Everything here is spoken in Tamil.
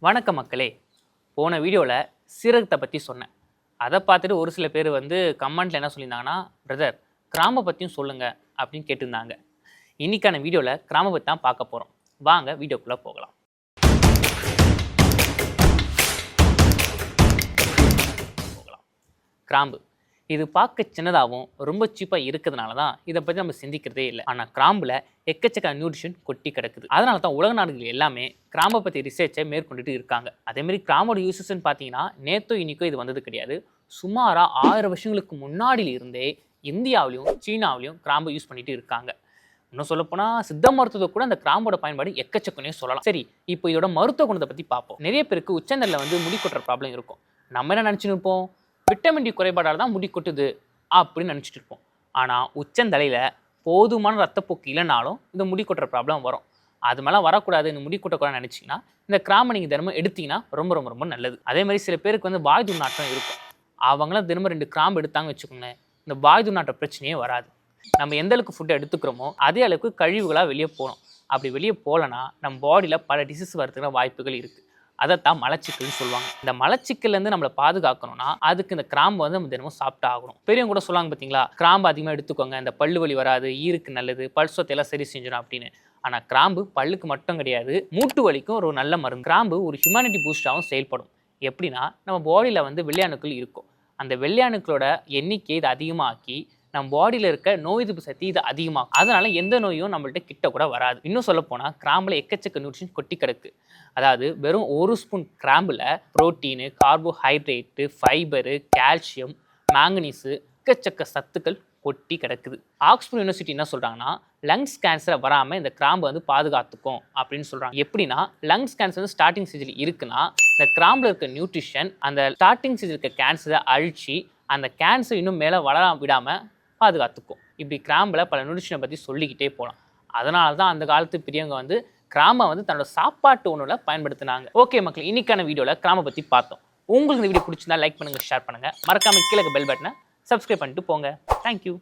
வணக்கம் மக்களே. போன வீடியோவில் சீரகத்தை பற்றி சொன்னேன். அதை பார்த்துட்டு ஒரு சில பேர் கமெண்ட்டில் என்ன சொல்லியிருந்தாங்கன்னா, பிரதர் கிராம்பை பற்றியும் சொல்லுங்கள் அப்படின்னு கேட்டிருந்தாங்க. இன்றைக்கான வீடியோவில் கிராம்பை பற்றி தான் பார்க்க போகிறோம். வாங்க வீடியோக்குள்ளே போகலாம். கிராம்பு இது பார்க்க சின்னதாகவும் ரொம்ப சீப்பாக இருக்கிறதுனால தான் இதை பற்றி நம்ம சிந்திக்கிறதே இல்லை. ஆனால் கிராம்பில் எக்கச்சக்க நியூட்ரிஷன் கொட்டி கிடக்குது. அதனால தான் உலக நாடுகள் எல்லாமே கிராம்பை பற்றி ரிசர்ச்சை மேற்கொண்டுட்டு இருக்காங்க. அதேமாதிரி கிராம்போட யூசஸ்ன்னு பார்த்தீங்கன்னா நேத்தோ இன்னிக்கோ இது வந்தது கிடையாது. சுமாராக 1000 வருஷங்களுக்கு முன்னாடியில் இருந்தே இந்தியாவிலையும் சீனாவிலையும் கிராம்பை யூஸ் பண்ணிட்டு இருக்காங்க. இன்னும் சொல்லப்போனால் சித்த மருத்துவத்தை கூட அந்த கிராம்போட பயன்பாடு எக்கச்சக்கனே சொல்லலாம். சரி, இப்போ இதோட மருத்துவ குணத்தை பற்றி பார்ப்போம். நிறைய பேருக்கு உச்சந்தலில் முடி கொட்டுற ப்ராப்ளம் இருக்கும். நம்ம என்ன நினச்சின்னு இருப்போம், விட்டமின் டி குறைபாடால் தான் முடி கொட்டுது அப்படின்னு நினச்சிட்டு இருப்போம். ஆனால் உச்சந்தலையில் போதுமான ரத்தப்போக்கு இல்லைனாலும் இந்த முடி கொட்டுற ப்ராப்ளம் வரும். அது மேலே வரக்கூடாது, இந்த முடி கொட்டக்கூடாதுன்னு நினச்சிங்கன்னா இந்த கிராம்பை நீங்கள் தினமும் எடுத்திங்கன்னா ரொம்ப ரொம்ப ரொம்ப நல்லது. அதே மாதிரி சில பேருக்கு வாய் துர்நாற்றம் இருக்கும். அவங்களாம் தினமும் 2 கிராம்பு எடுத்தாங்க வச்சுக்கோங்க, இந்த வாய் துர்நாற்ற பிரச்சனையே வராது. நம்ம எந்த அளவுக்கு ஃபுட்டை எடுத்துக்கிறோமோ அதே அளவுக்கு கழிவுகளாக வெளியே போகணும். அப்படி வெளியே போகலன்னா நம்ம பாடியில் பல டிசீஸ் வரதுக்கான வாய்ப்புகள் இருக்குது. அதைத்தான் மலச்சிக்கல்னு சொல்லுவாங்க. இந்த மலச்சிக்கல்லேருந்து நம்மளை பாதுகாக்கணும்னா அதுக்கு இந்த கிராம்பு நம்ம தினமும் சாப்பிட்டு ஆகணும். பெரியவங்க கூட சொல்லுவாங்க பார்த்தீங்களா, கிராம்பு அதிகமாக எடுத்துக்கோங்க, இந்த பல்லு வலி வராது, ஈருக்கு நல்லது, பல் சொத்தையெல்லாம் சரி செஞ்சிடும் அப்படின்னு. ஆனால் கிராம்பு பல்லுக்கு மட்டும் கிடையாது, மூட்டு வலிக்கும் ஒரு நல்ல மருந்து. கிராம்பு ஒரு ஹியூமனிட்டி பூஸ்டாகவும் செயல்படும். எப்படின்னா, நம்ம பாடியில் வெள்ளையணுக்கள் இருக்கும். அந்த வெள்ளையணுக்களோட எண்ணிக்கை இதை அதிகமாக்கி நம்ம பாடியில் இருக்க நோய் எதிர்ப்பு சக்தி இது அதிகமாகும். அதனால எந்த நோயும் நம்மள்ட்ட கிட்ட கூட வராது. இன்னும் சொல்ல போனால் கிராம்பில் எக்கச்சக்க நியூட்ரிஷன் கொட்டி கிடக்கு. அதாவது வெறும் 1 ஸ்பூன் கிராம்பில் protein, carbohydrate, fibre, calcium, manganese, எக்கச்சக்க சத்துக்கள் கொட்டி கிடக்குது. ஆக்ஸ்போர்ட் யூனிவர்சிட்டி என்ன சொல்கிறாங்கன்னா, லங்ஸ் கேன்சரை வராமல் இந்த கிராம்பு பாதுகாத்துக்கும் அப்படின்னு சொல்கிறாங்க. எப்படின்னா, லங்ஸ் கேன்சர் ஸ்டார்டிங் ஸ்டேஜில் இருக்குன்னா இந்த கிராம்பில் இருக்க நியூட்ரிஷன் அந்த ஸ்டார்டிங் ஸ்டேஜில் இருக்க கேன்சரை அழிச்சு அந்த கேன்சர் இன்னும் மேலே வளர விடாமல் பாதுகாத்துக்கும். இப்படி கிராம்பில் பல நியூட்ரிஷனை பற்றி சொல்லிக்கிட்டே போகலாம். அதனால தான் அந்த காலத்து பெரியவங்க கிராம்பை தன்னோட சாப்பாட்டு உணவில் பயன்படுத்தினாங்க. ஓகே மக்கள், இன்னைக்கான வீடியோவில் கிராம்பை பற்றி பார்த்தோம். உங்களுக்கு இந்த வீடியோ பிடிச்சிருந்தா லைக் பண்ணுங்கள், ஷேர் பண்ணுங்கள். மறக்காமல் கீழே பெல் பட்டனை சப்ஸ்கிரைப் பண்ணிட்டு போங்க. தேங்க்யூ.